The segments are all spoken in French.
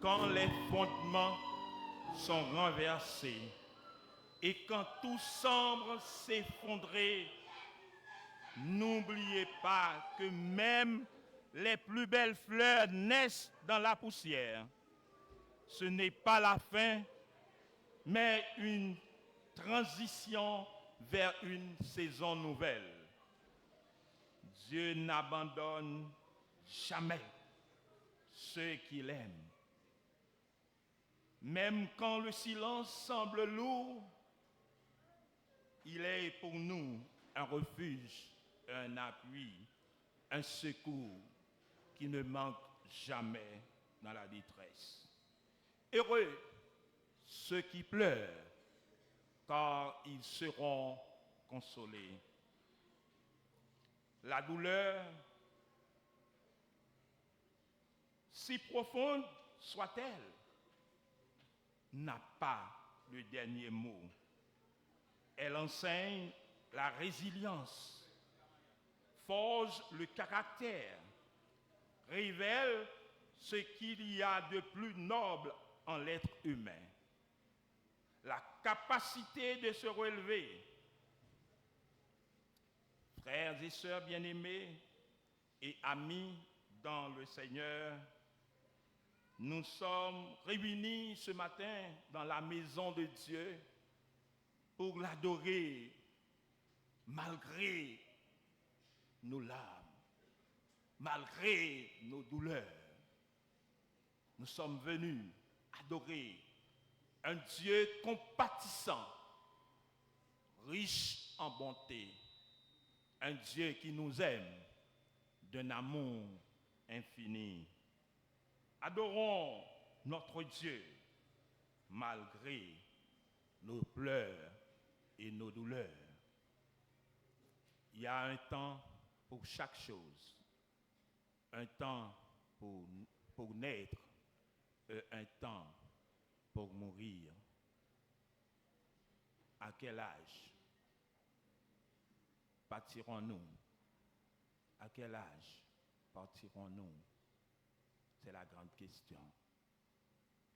quand les fondements sont renversés et quand tout semble s'effondrer, n'oubliez pas que même les plus belles fleurs naissent dans la poussière. Ce n'est pas la fin, mais une transition vers une saison nouvelle. Dieu n'abandonne jamais ceux qu'il aime. Même quand le silence semble lourd, il est pour nous un refuge, un appui, un secours qui ne manque jamais dans la détresse. Heureux ceux qui pleurent, car ils seront consolés. La douleur, si profonde soit-elle, n'a pas le dernier mot. Elle enseigne la résilience, forge le caractère, révèle ce qu'il y a de plus noble en l'être humain. La capacité de se relever. Frères et sœurs bien-aimés et amis dans le Seigneur, nous sommes réunis ce matin dans la maison de Dieu pour l'adorer malgré nos larmes, malgré nos douleurs. Nous sommes venus adorer un Dieu compatissant, riche en bonté, un Dieu qui nous aime d'un amour infini. Adorons notre Dieu malgré nos pleurs et nos douleurs. Il y a un temps pour chaque chose, un temps pour naître et un temps pour mourir. À quel âge partirons-nous? À quel âge partirons-nous? C'est la grande question.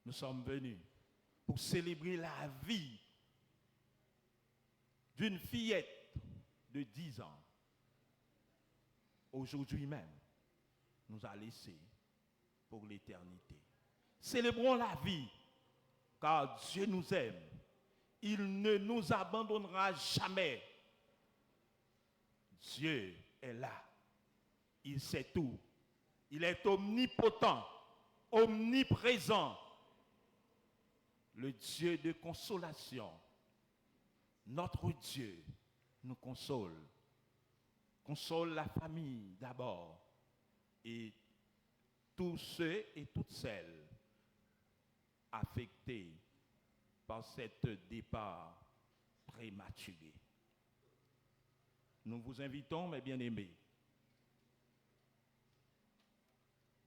Nous sommes venus pour célébrer la vie d'une fillette de 10 ans. Aujourd'hui même, nous a laissé pour l'éternité. Célébrons la vie, car Dieu nous aime. Il ne nous abandonnera jamais. Dieu est là. Il sait tout. Il est omnipotent, omniprésent. Le Dieu de consolation. Notre Dieu nous console. Console la famille d'abord et tous ceux et toutes celles affectés par cet départ prématuré. Nous vous invitons, mes bien-aimés,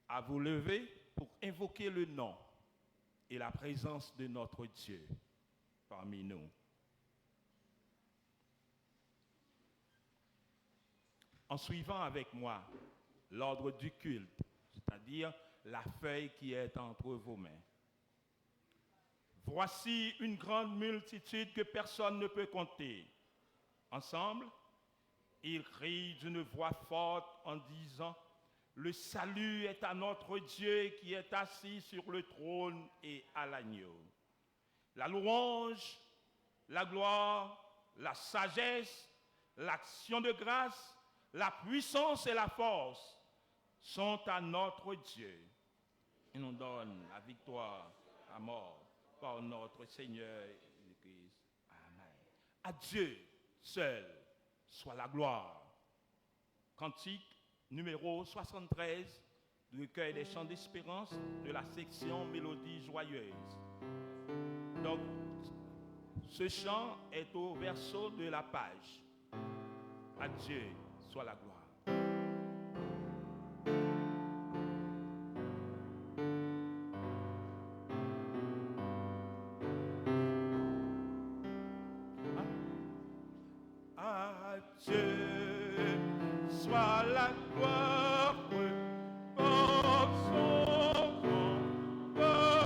à vous lever pour invoquer le nom et la présence de notre Dieu parmi nous. En suivant avec moi l'ordre du culte, c'est-à-dire la feuille qui est entre vos mains. Voici une grande multitude que personne ne peut compter. Ensemble, ils crient d'une voix forte en disant: le salut est à notre Dieu qui est assis sur le trône et à l'agneau. La louange, la gloire, la sagesse, l'action de grâce, la puissance et la force sont à notre Dieu. Il nous donne la victoire à mort par notre Seigneur Jésus-Christ. Amen. À Dieu seul soit la gloire. Cantique numéro 73 du recueil des chants d'espérance de la section Mélodie joyeuse. Donc, ce chant est au verso de la page. À Dieu soit la gloire. À Dieu soit la gloire pour son nom.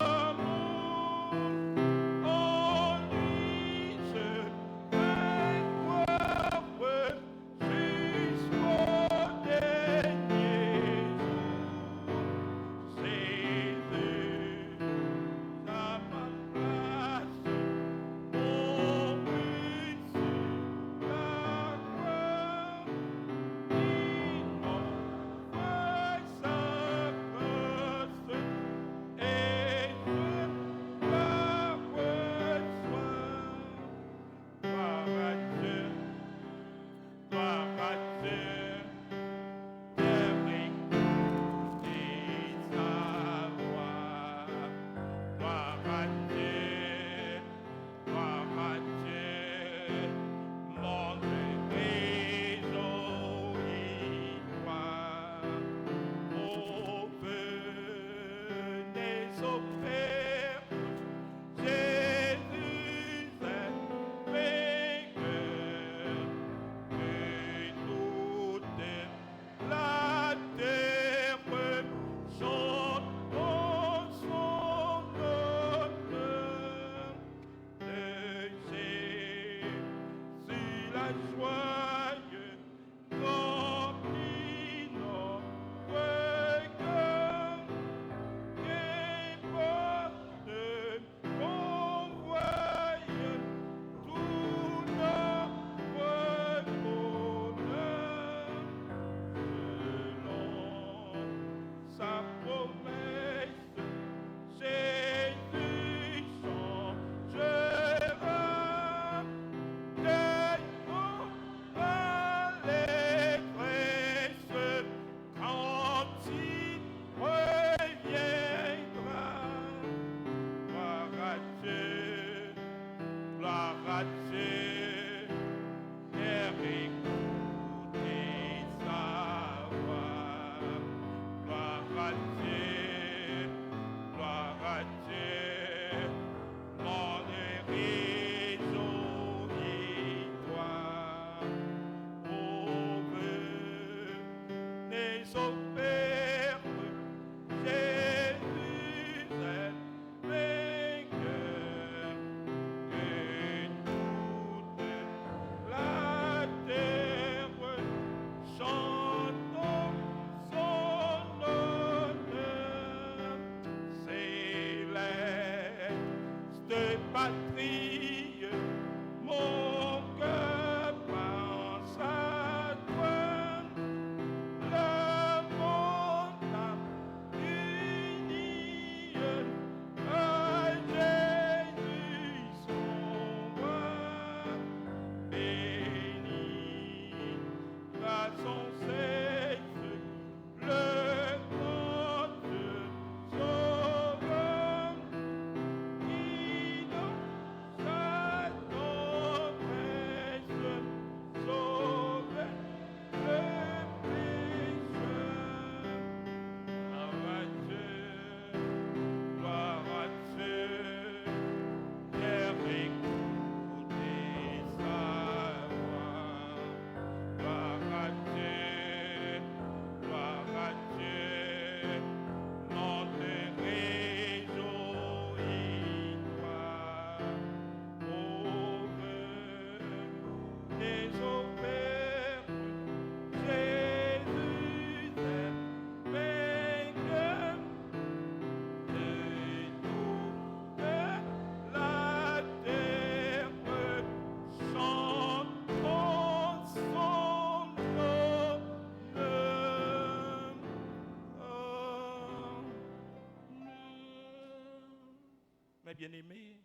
Mes bien-aimés,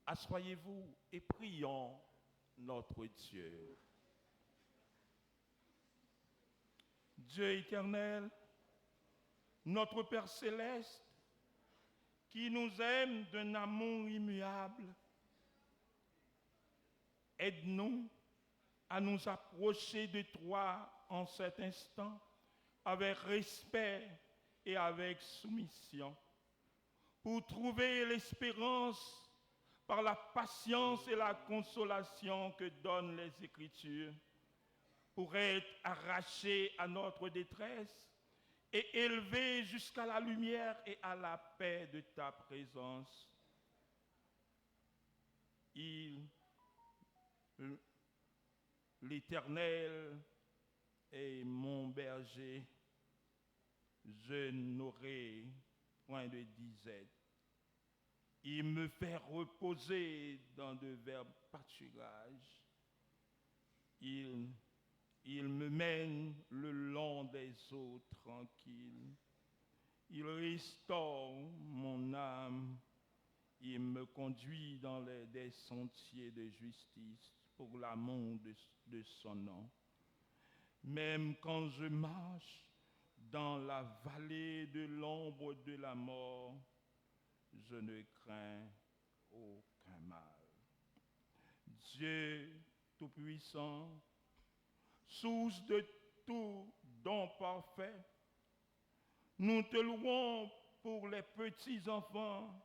asseyez-vous et prions notre Dieu. Dieu éternel, notre Père céleste, qui nous aime d'un amour immuable, aide-nous à nous approcher de toi en cet instant avec respect et avec soumission, pour trouver l'espérance par la patience et la consolation que donnent les Écritures, pour être arrachés à notre détresse et élevés jusqu'à la lumière et à la paix de ta présence. L'Éternel est mon berger, je n'aurai point de disette. Il me fait reposer dans de verts pâturages. Il me mène le long des eaux tranquilles. Il restaure mon âme. Il me conduit dans des sentiers de justice pour l'amour de son nom. Même quand je marche dans la vallée de l'ombre de la mort, je ne crains aucun mal. Dieu Tout-Puissant, source de tout don parfait, nous te louons pour les petits-enfants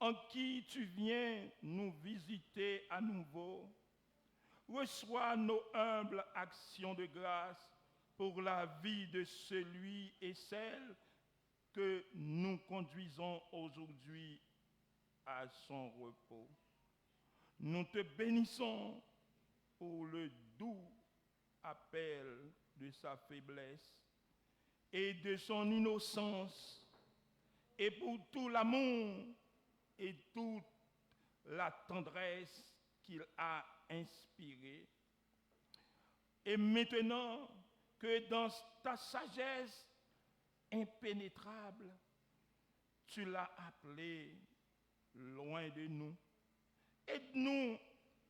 en qui tu viens nous visiter à nouveau. Reçois nos humbles actions de grâce pour la vie de celui et celle que nous conduisons aujourd'hui à son repos. Nous te bénissons pour le doux appel de sa faiblesse et de son innocence, et pour tout l'amour et toute la tendresse qu'il a inspiré. Et maintenant que dans ta sagesse impénétrable, tu l'as appelé loin de nous, aide-nous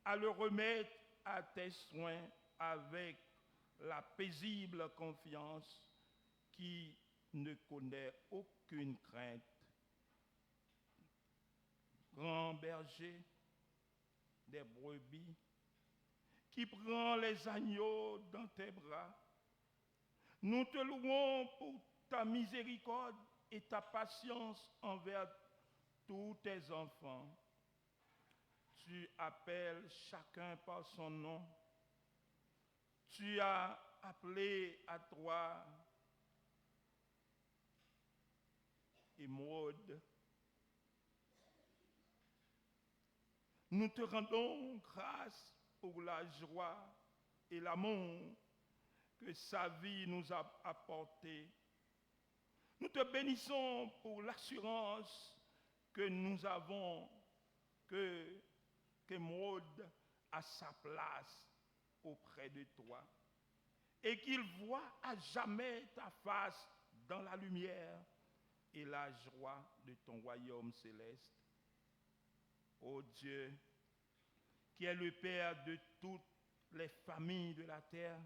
à le remettre à tes soins avec la paisible confiance qui ne connaît aucune crainte. Grand berger des brebis, qui prend les agneaux dans tes bras, nous te louons pour ta miséricorde et ta patience envers tous tes enfants. Tu appelles chacun par son nom. Tu as appelé à toi Émeraude. Nous te rendons grâce pour la joie et l'amour que sa vie nous a apporté. Nous te bénissons pour l'assurance que nous avons qu'Émeraude a sa place auprès de toi et qu'il voit à jamais ta face dans la lumière et la joie de ton royaume céleste. Ô Dieu, qui est le Père de toutes les familles de la terre,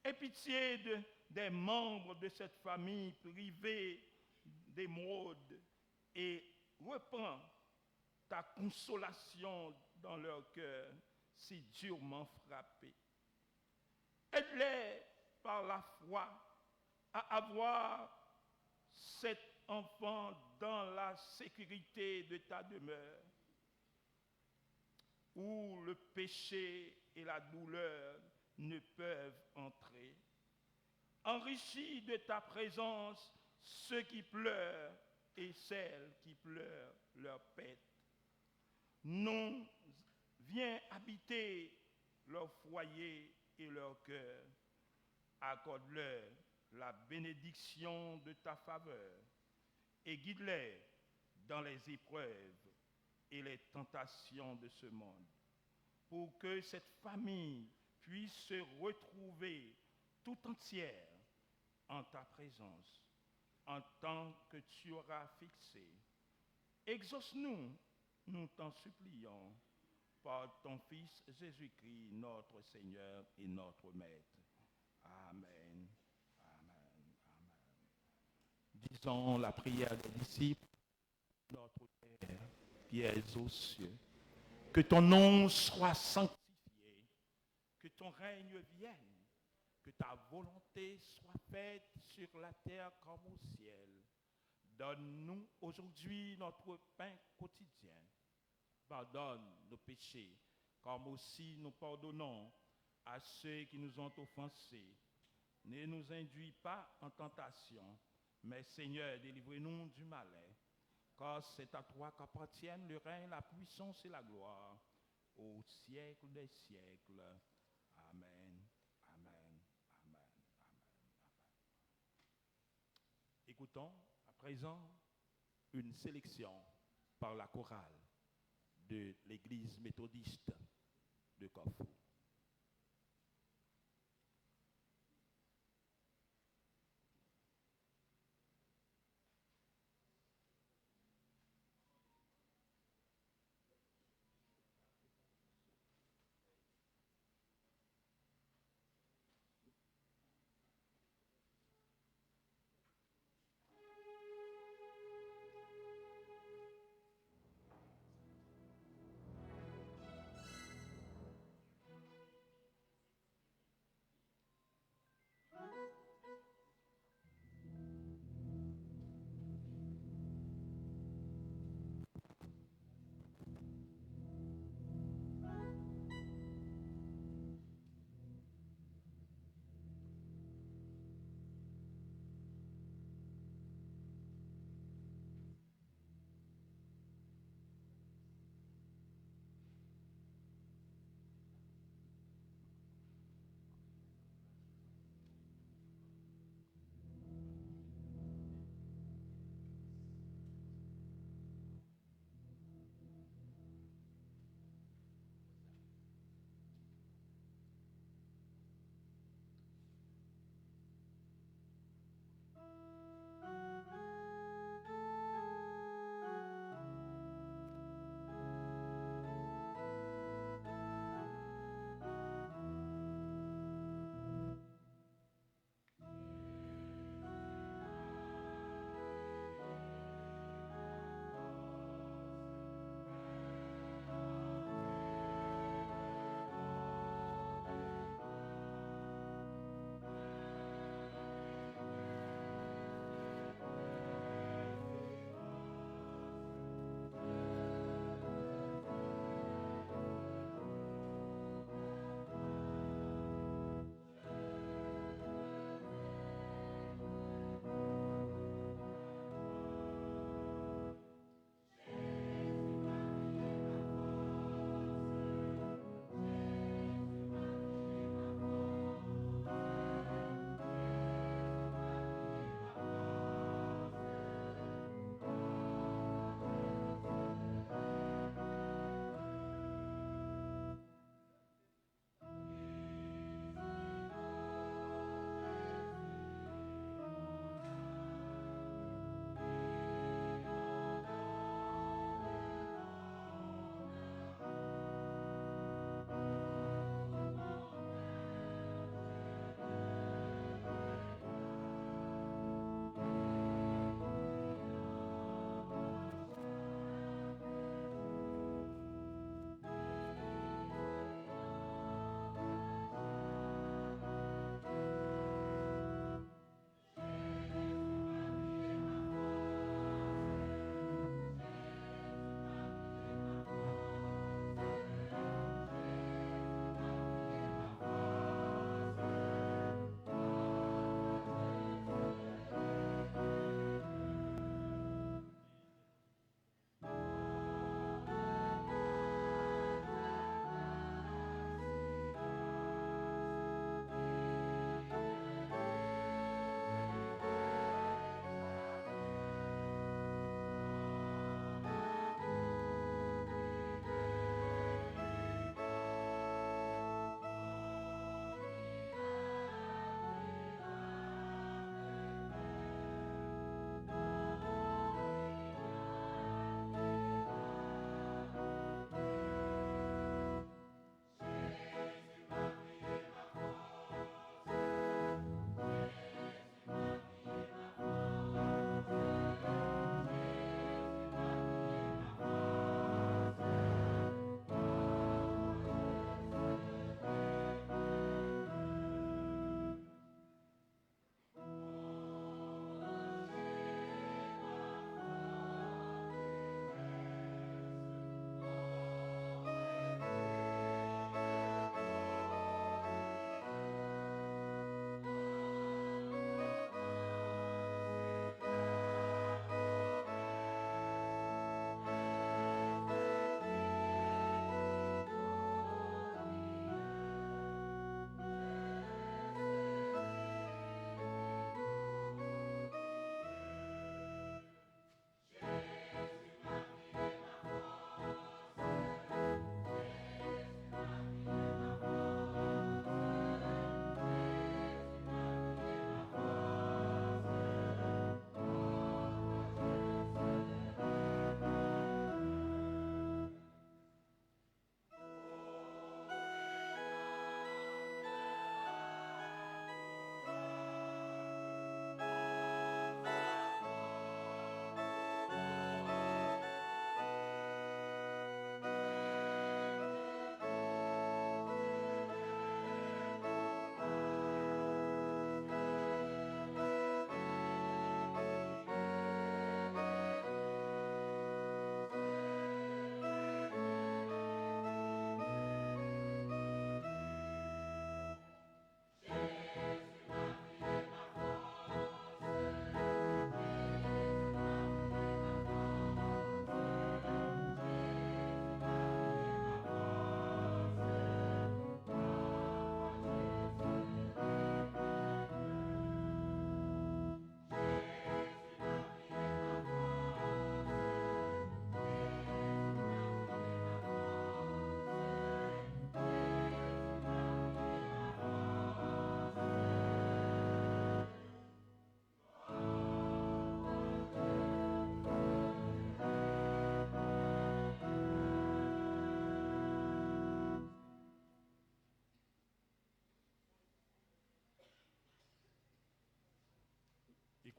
aie pitié des membres de cette famille privée d'Émeraude et reprends ta consolation dans leur cœur si durement frappé. Aide-les par la foi à avoir cet enfant dans la sécurité de ta demeure, où le péché et la douleur ne peuvent entrer. Enrichis de ta présence ceux qui pleurent et celles qui pleurent leur pète. Non, viens habiter leur foyer et leur cœur. Accorde-leur la bénédiction de ta faveur et guide-les dans les épreuves et les tentations de ce monde, pour que cette famille puisse se retrouver tout entière en ta présence, en tant que tu auras fixé. Exauce-nous, nous t'en supplions, par ton Fils Jésus-Christ, notre Seigneur et notre Maître. Amen. Amen. Amen. Disons la prière des disciples. Notre Père qui es aux cieux, que ton nom soit sanctifié, que ton règne vienne, que ta volonté soit faite sur la terre comme au ciel. Donne-nous aujourd'hui notre pain quotidien. Pardonne nos péchés, comme aussi nous pardonnons à ceux qui nous ont offensés. Ne nous induis pas en tentation, mais Seigneur, délivre-nous du malin. Car c'est à toi qu'appartiennent le règne, la puissance et la gloire, au siècle des siècles. Amen, amen, amen, amen, amen. Écoutons à présent une sélection par la chorale de l'église méthodiste de Corfou.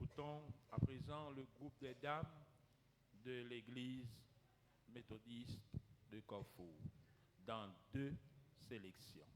écoutons à présent le groupe des dames de l'église méthodiste de Carrefour dans 2 sélections.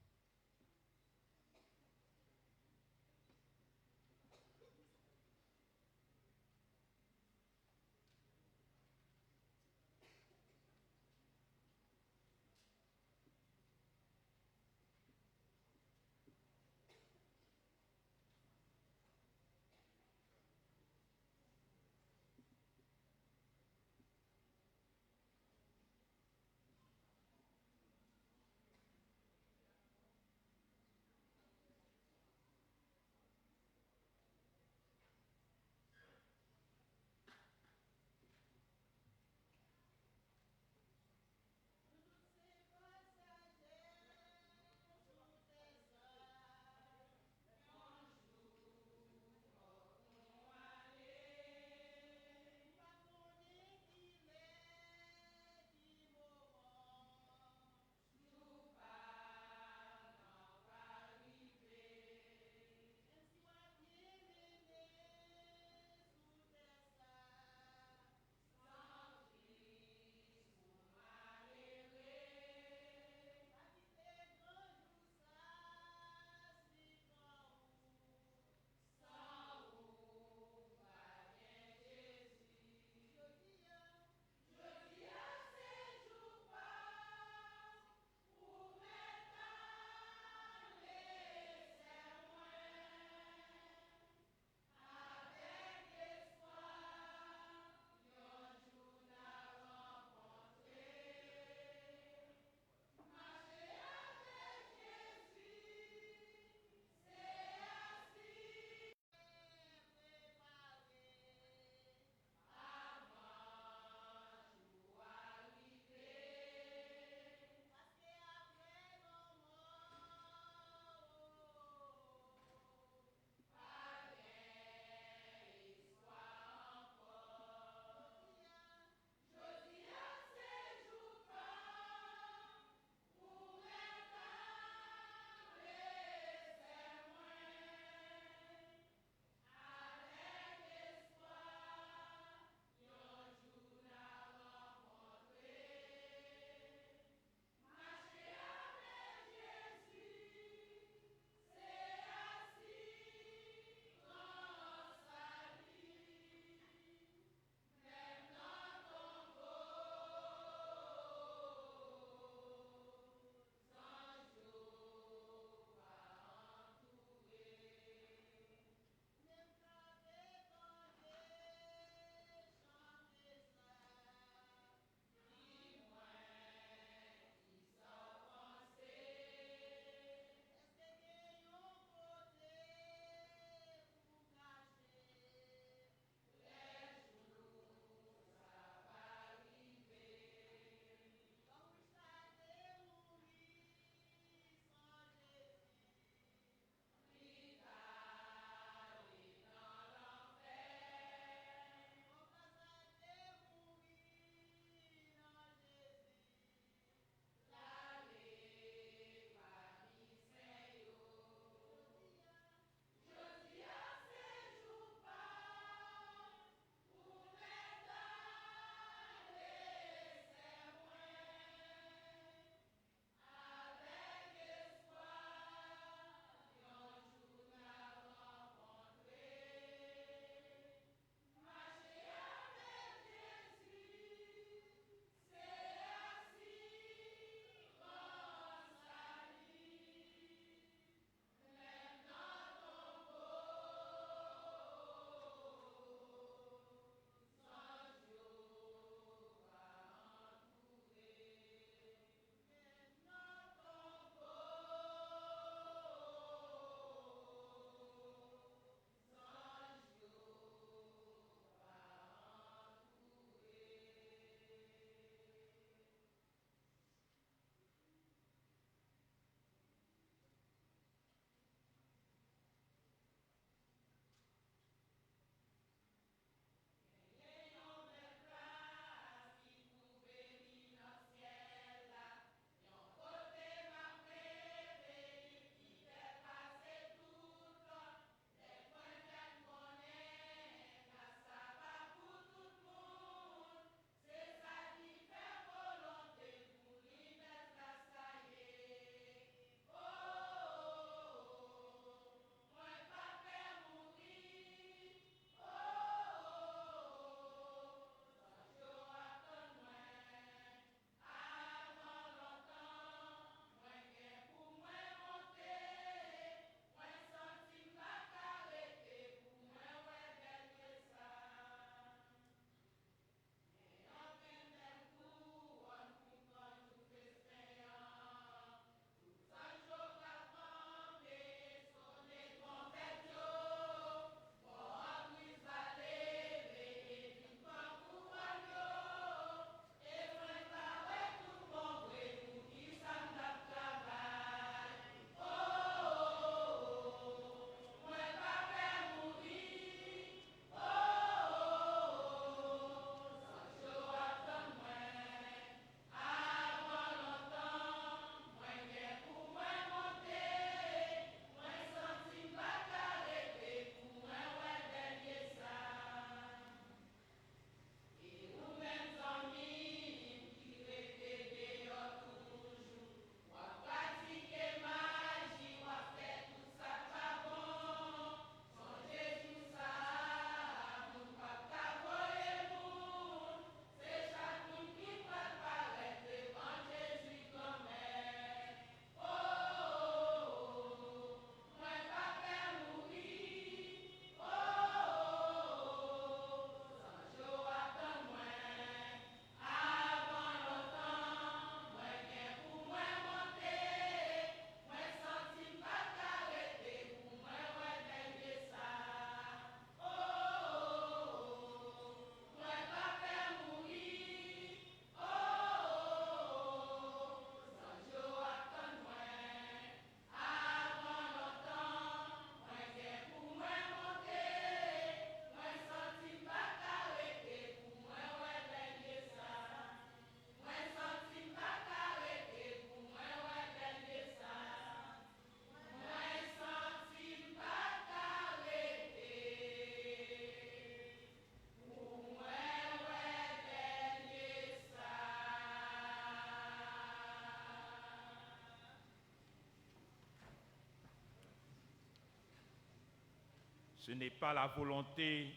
Ce n'est pas la volonté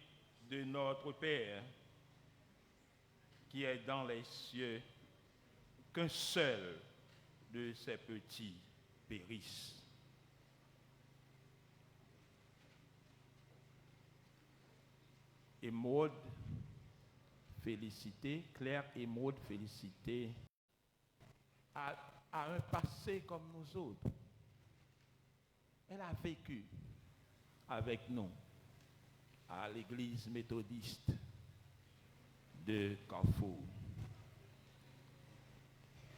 de notre Père qui est dans les cieux qu'un seul de ces petits périsse. Et Maud, félicité, Claire et Maud, félicité, a un passé comme nous autres. Elle a vécu avec nous à l'église méthodiste de Carrefour,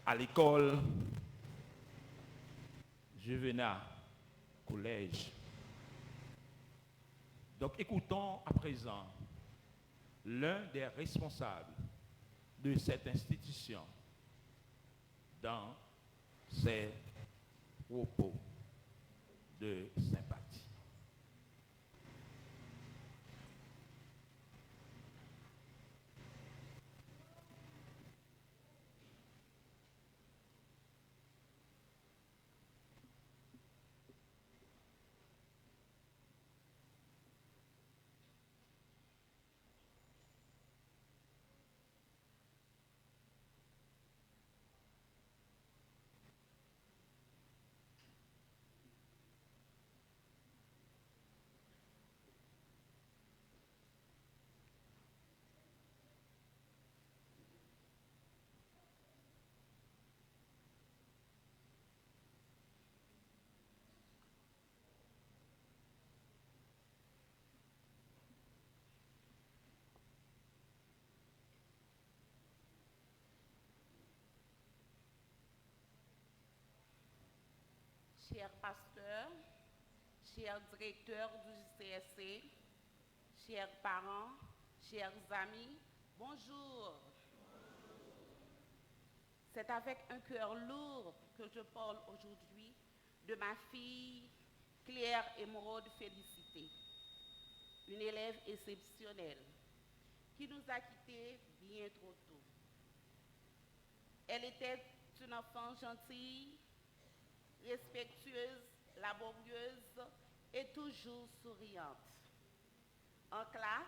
à l'école Juvénat, collège. Donc écoutons à présent l'un des responsables de cette institution dans ses propos de sympathie. Chers pasteurs, chers directeurs du JCSC, chers parents, chers amis, bonjour. C'est avec un cœur lourd que je parle aujourd'hui de ma fille Claire Émeraude Félicité, une élève exceptionnelle qui nous a quittés bien trop tôt. Elle était une enfant gentille, respectueuse, laborieuse et toujours souriante. En classe,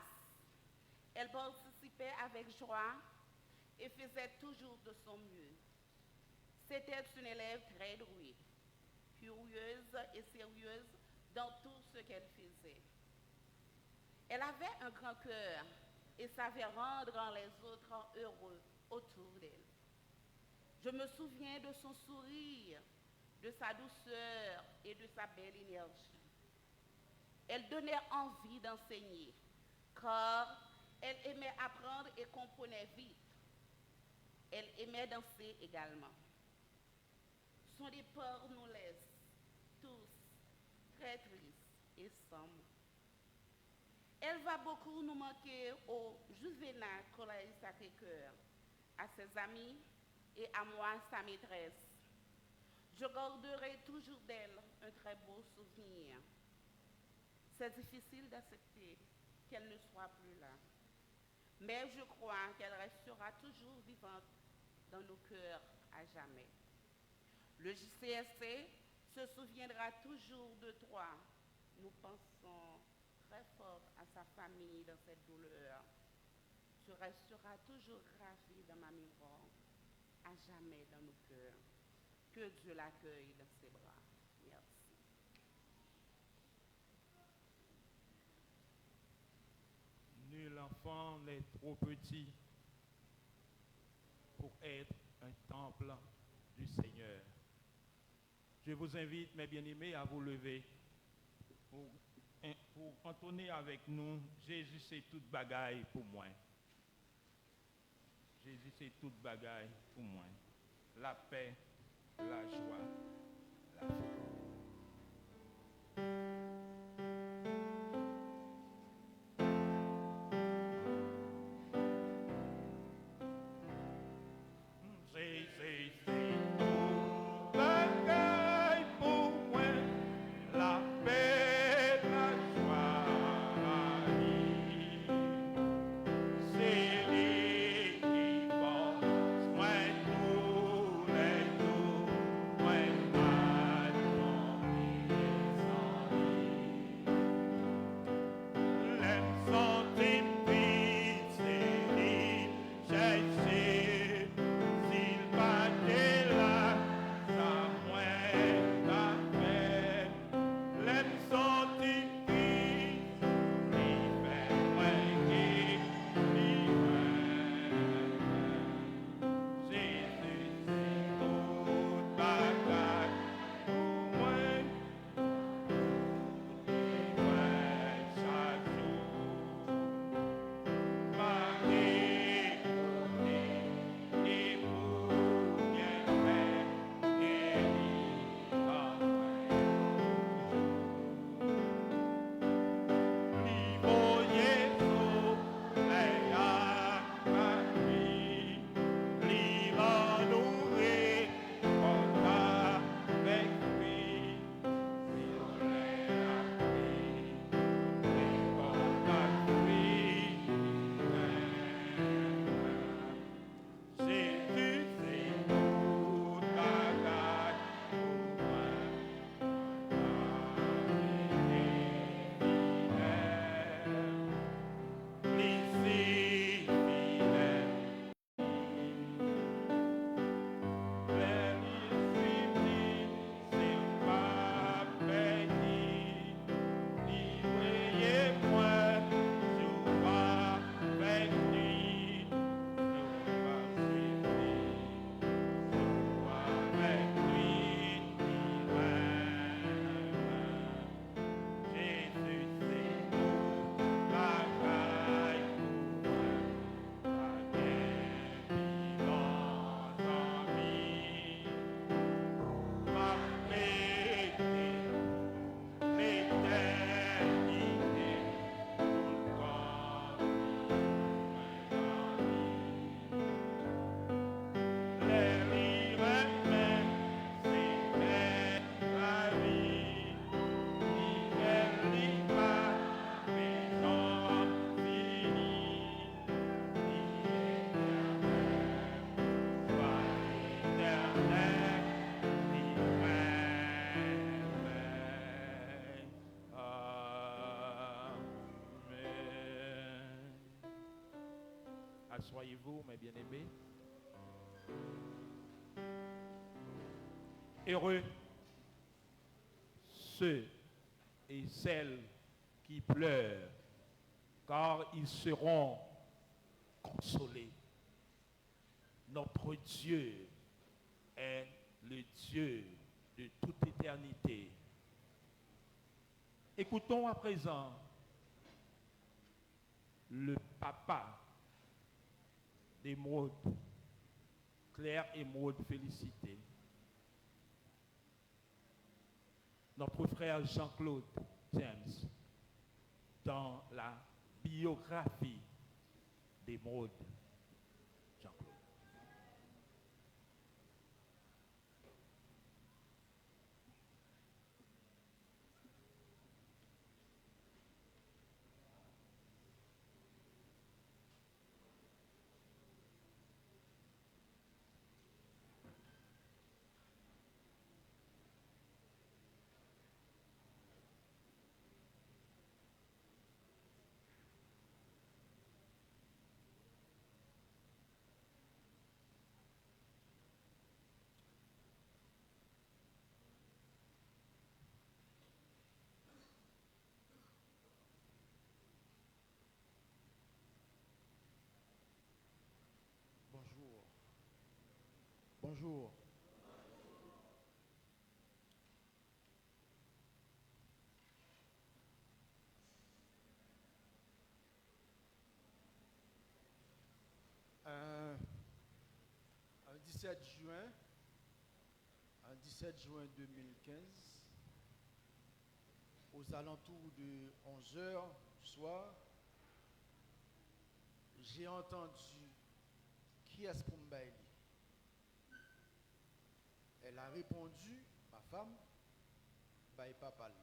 elle participait avec joie et faisait toujours de son mieux. C'était une élève très douée, curieuse et sérieuse dans tout ce qu'elle faisait. Elle avait un grand cœur et savait rendre les autres heureux autour d'elle. Je me souviens de son sourire, de sa douceur et de sa belle énergie. Elle donnait envie d'enseigner, car elle aimait apprendre et comprenait vite. Elle aimait danser également. Son départ nous laisse tous très tristes et sombres. Elle va beaucoup nous manquer au Juvénat Collège Sacré-Cœur, à ses amis et à moi, sa maîtresse. Je garderai toujours d'elle un très beau souvenir. C'est difficile d'accepter qu'elle ne soit plus là, mais je crois qu'elle restera toujours vivante dans nos cœurs à jamais. Le JCSC se souviendra toujours de toi. Nous pensons très fort à sa famille dans cette douleur. Tu resteras toujours gravé dans ma mémoire, à jamais dans nos cœurs. Que Dieu l'accueille dans ses bras. Merci. Nul enfant n'est trop petit pour être un temple du Seigneur. Je vous invite, mes bien-aimés, à vous lever pour entonner avec nous « Jésus, c'est toute bagaille pour moi ». Jésus, c'est toute bagaille pour moi. La paix, la joie, la vie. Asseyez-vous, mes bien-aimés. Heureux Ceux et celles qui pleurent, car ils seront consolés. Notre Dieu est le Dieu de toute éternité. Écoutons à présent le papa d'Émeraude, Claire Émeraude Félicité, notre frère Jean-Claude James, dans la biographie d'Émeraude. Jean-Claude. Bonjour. Bonjour. Un 17 juin, un 17 juin 2015, aux alentours de 11 heures du soir, j'ai entendu qui est-ce pour me bailler. Elle a répondu, ma femme, baille pas parler.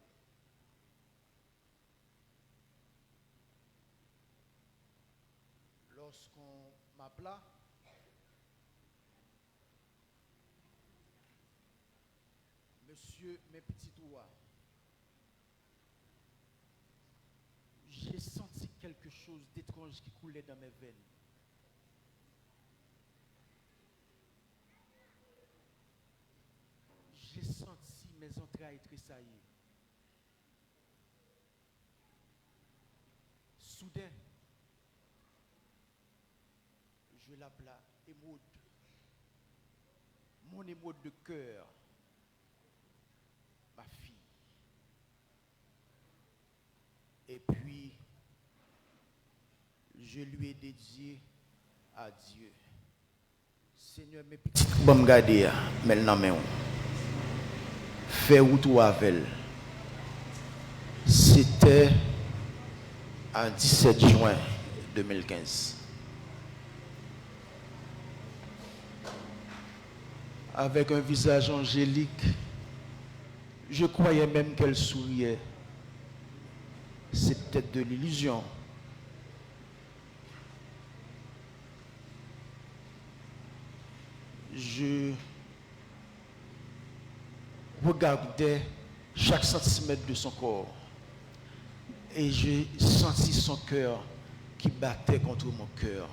Lorsqu'on m'appela, monsieur, mes petits doigts, j'ai senti quelque chose d'étrange qui coulait dans mes veines. J'ai senti mes entrailles tressaillir. Soudain, je l'appela Émeraude, mon Émeraude de cœur, ma fille. Et puis, je lui ai dédié à Dieu. Seigneur, mes petits bon me garder, mais non mais fais où tout avec elle. C'était un 17 juin 2015. Avec un visage angélique, je croyais même qu'elle souriait. C'était de l'illusion. Je regardais chaque centimètre de son corps et j'ai senti son cœur qui battait contre mon cœur.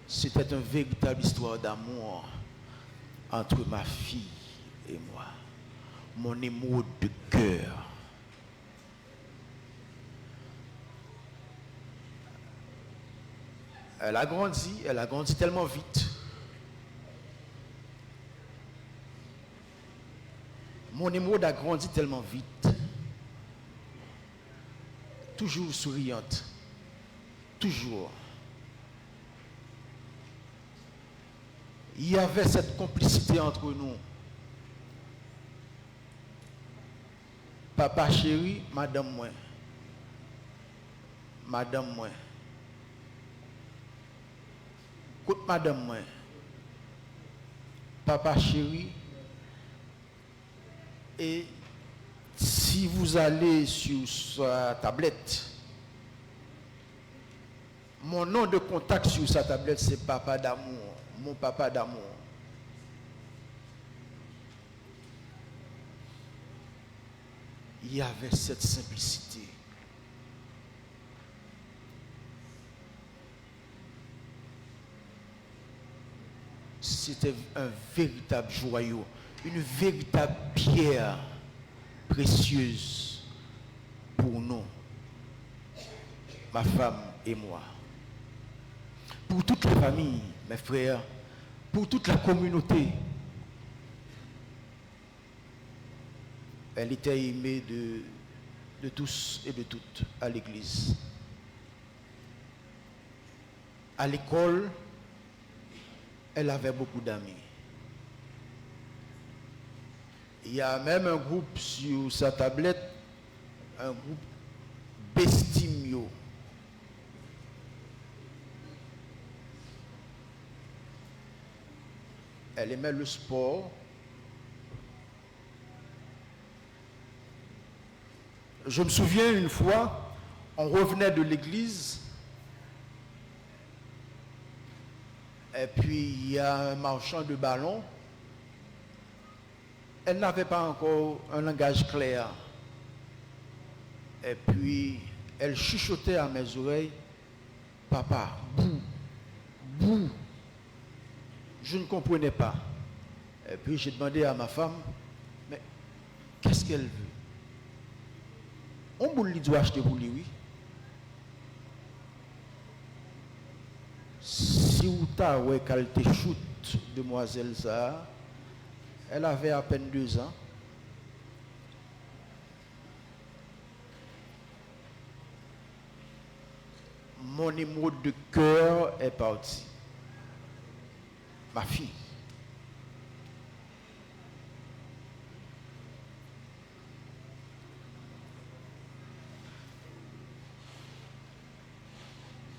C'était une véritable histoire d'amour entre ma fille et moi, mon émeraude de cœur. Elle a grandi tellement vite. Mon émeraude a grandi tellement vite. Toujours souriante. Toujours. Il y avait cette complicité entre nous. Papa chéri, madame moi. Madame moi. Écoute madame moi. Papa chéri. Et si vous allez sur sa tablette, mon nom de contact sur sa tablette, c'est Papa d'amour, mon papa d'amour. Il y avait cette simplicité. c'était un véritable joyau, une véritable pierre précieuse pour nous, ma femme et moi. Pour toute la famille, mes frères, pour toute la communauté. Elle était aimée de tous et de toutes à l'église. À l'école, elle avait beaucoup d'amis. Il y a même un groupe sur sa tablette, un groupe Bestimio. Elle aimait le sport. Je me souviens une fois, on revenait de l'église, et puis il y a un marchand de ballons. Elle n'avait pas encore un langage clair. Et puis, elle chuchotait à mes oreilles, « Papa, bouh, bouh ». Je ne comprenais pas. Et puis, j'ai demandé à ma femme, « Mais qu'est-ce qu'elle veut ?» On boule doit acheter pour lui, oui. Si vous avez qu'elle te shoot, demoiselle ça, elle avait à peine 2 ans. Mon émotion de cœur est parti. Ma fille.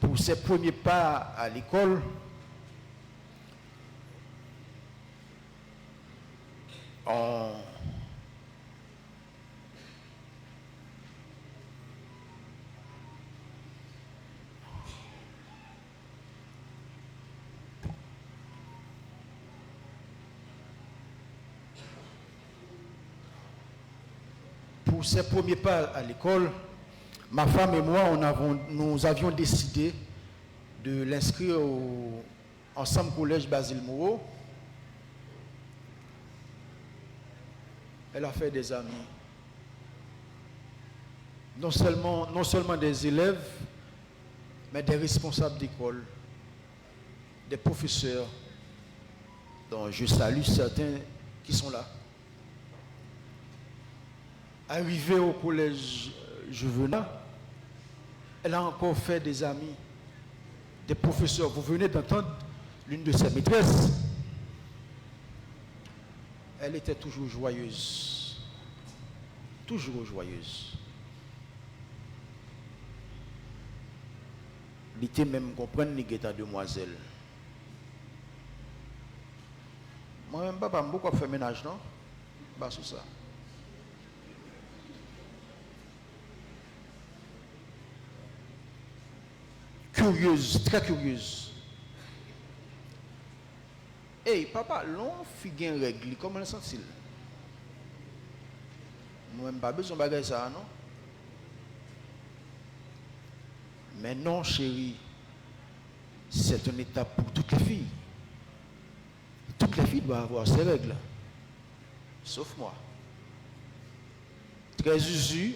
Pour ses premiers pas à l'école, pour ses premiers pas à l'école, ma femme et moi, nous avions décidé de l'inscrire au Ensemble Collège Basile Moreau. Elle a fait des amis. Non seulement des élèves, mais des responsables d'école, des professeurs, dont je salue certains qui sont là. Arrivée au collège Juvenal, elle a encore fait des amis, des professeurs. Vous venez d'entendre l'une de ses maîtresses. Elle était toujours joyeuse. Toujours joyeuse. Il était même comprendre les guettes demoiselle. Moi-même, papa, je beaucoup fait ménage, non? Pas sur ça. Curieuse, très curieuse. Hey, papa, l'on figue un règle, comment le sent-il? Moi-même, pas besoin de bagager ça, non? Mais non, chérie, c'est une étape pour toutes les filles. Toutes les filles doivent avoir ces règles. Sauf moi. Très usu.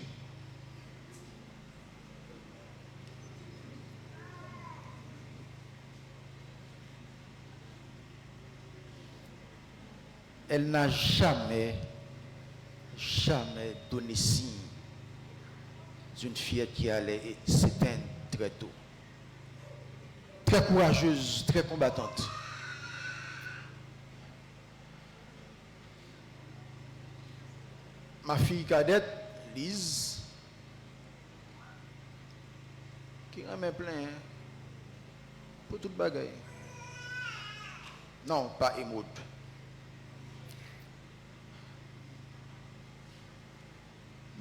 Elle n'a jamais donné signe d'une fillette qui allait s'éteindre très tôt. Très courageuse, très combattante. Ma fille cadette, Lise, qui remet plein pour toute bagaille. Non, pas émoute.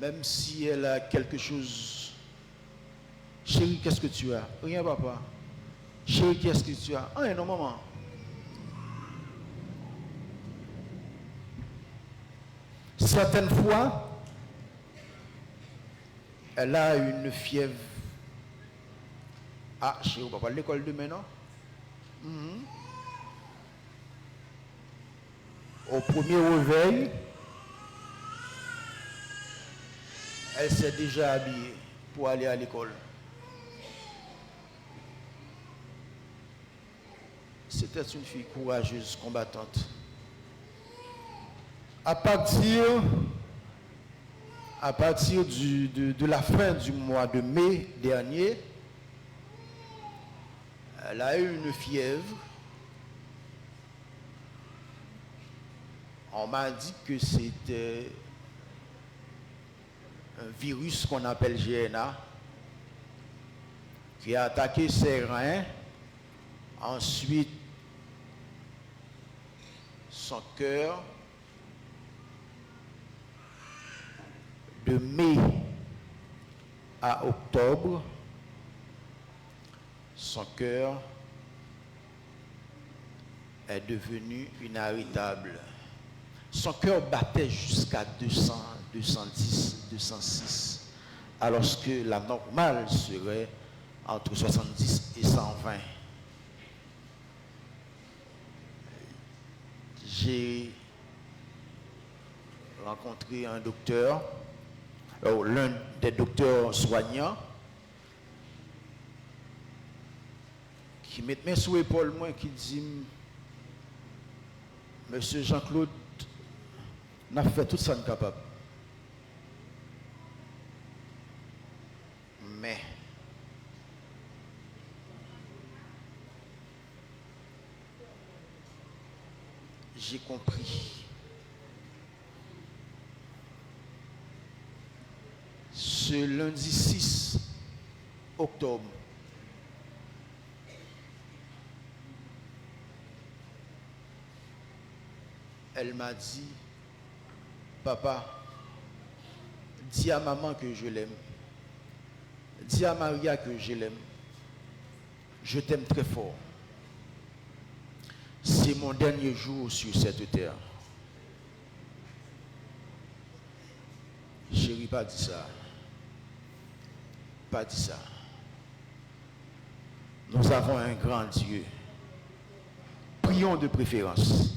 Même si elle a quelque chose. Chérie, qu'est-ce que tu as? Rien, papa. Chérie, qu'est-ce que tu as? Rien, non, maman. Certaines fois, elle a une fièvre. Ah, chérie, papa, l'école demain, non? Au premier réveil, elle s'est déjà habillée pour aller à l'école. C'était une fille courageuse, combattante. À partir de la fin du mois de mai dernier, elle a eu une fièvre. On m'a dit que c'était un virus qu'on appelle GNA qui a attaqué ses reins, ensuite son cœur. De mai à octobre, son cœur est devenu inarrêtable. Son cœur battait jusqu'à 200, 210, 206, alors que la normale serait entre 70 et 120. J'ai rencontré un docteur, l'un des docteurs soignants, qui met main sur l'épaule moi qui dit Monsieur Jean-Claude n'a fait tout ça capable. Mais j'ai compris. Ce lundi 6 octobre, elle m'a dit, papa, dis à maman que je l'aime. Dis à Maria que je l'aime. Je t'aime très fort. C'est mon dernier jour sur cette terre. Chérie, pas dit ça. Pas dit ça. Nous avons un grand Dieu. Prions de préférence.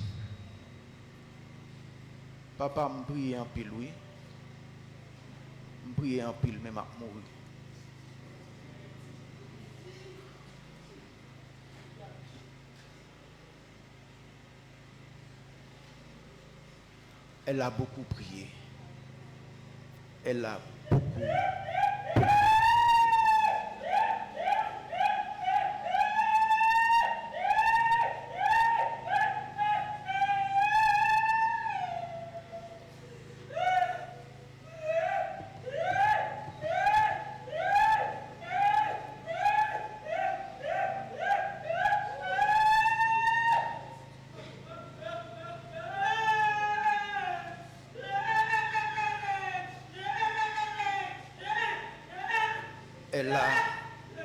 Papa me prie en pile, oui. Me prie en pile, même à mourir. Elle a beaucoup prié. Elle a beaucoup.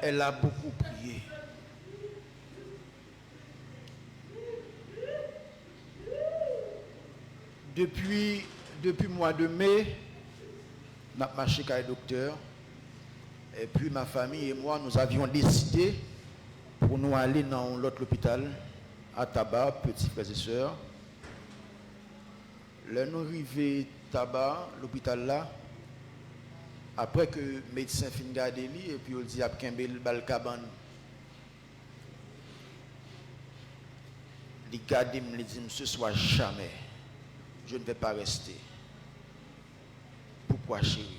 Elle a beaucoup prié. Depuis le mois de mai, nous avons marché avec le docteur. Et puis ma famille et moi, nous avions décidé pour nous aller dans l'autre hôpital, à Tabar, petits frères et sœurs. Là, nous arrivés à Tabar, l'hôpital là. Après que le médecin finit de garder lui, et puis il dit à Kimbel Balkaban, il garde, il dit, ce soir jamais, je ne vais pas rester. Pourquoi, chérie?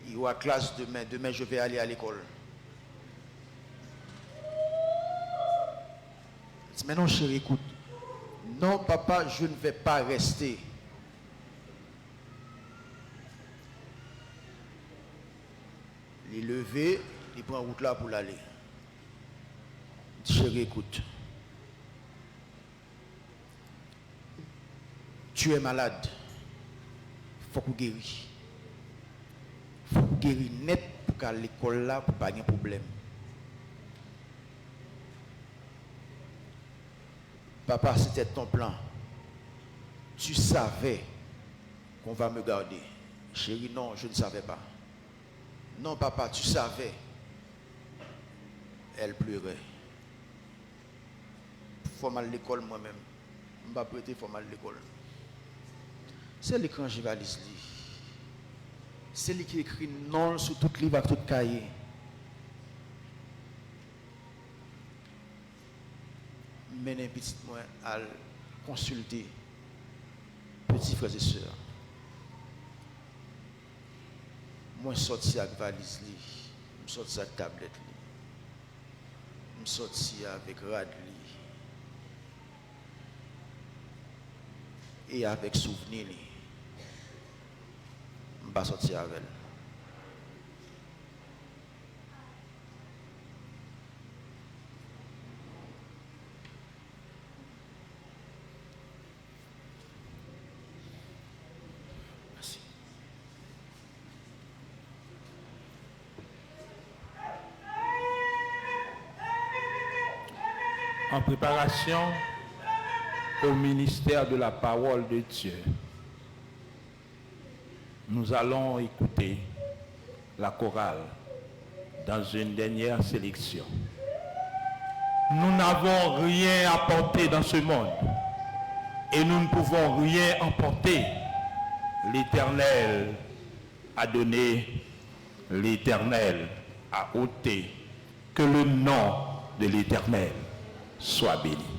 Il y a classe demain, demain je vais aller à l'école. Il dit, mais non, chérie, écoute. Non, papa, je ne vais pas rester. Il est levé, il prend route là pour l'aller. Chérie, écoute. Tu es malade. Il faut que tu guéris. Il faut que tu guéris net pour qu'à l'école là, pour pas de problème. Papa, c'était ton plan. Tu savais qu'on va me garder. Chérie, non, je ne savais pas. Non, papa, tu savais. Elle pleurait. Faut mal l'école moi-même. Je ne vais pas prêter, faut mal l'école. C'est lui qui range valise. C'est lui qui écrit non sur tout livre avec tout cahier. Mener petit moi à consulter petits frères et sœurs. Moi sorti avec valise li, je sorti avec tablette li. Je sorti avec rad li. Et avec souvenir li. Je vais sortir avec elle. Merci. En préparation au ministère de la parole de Dieu, nous allons écouter la chorale dans une dernière sélection. Nous n'avons rien apporté dans ce monde et nous ne pouvons rien emporter. L'Éternel a donné, l'Éternel a ôté. Que le nom de l'Éternel soit béni.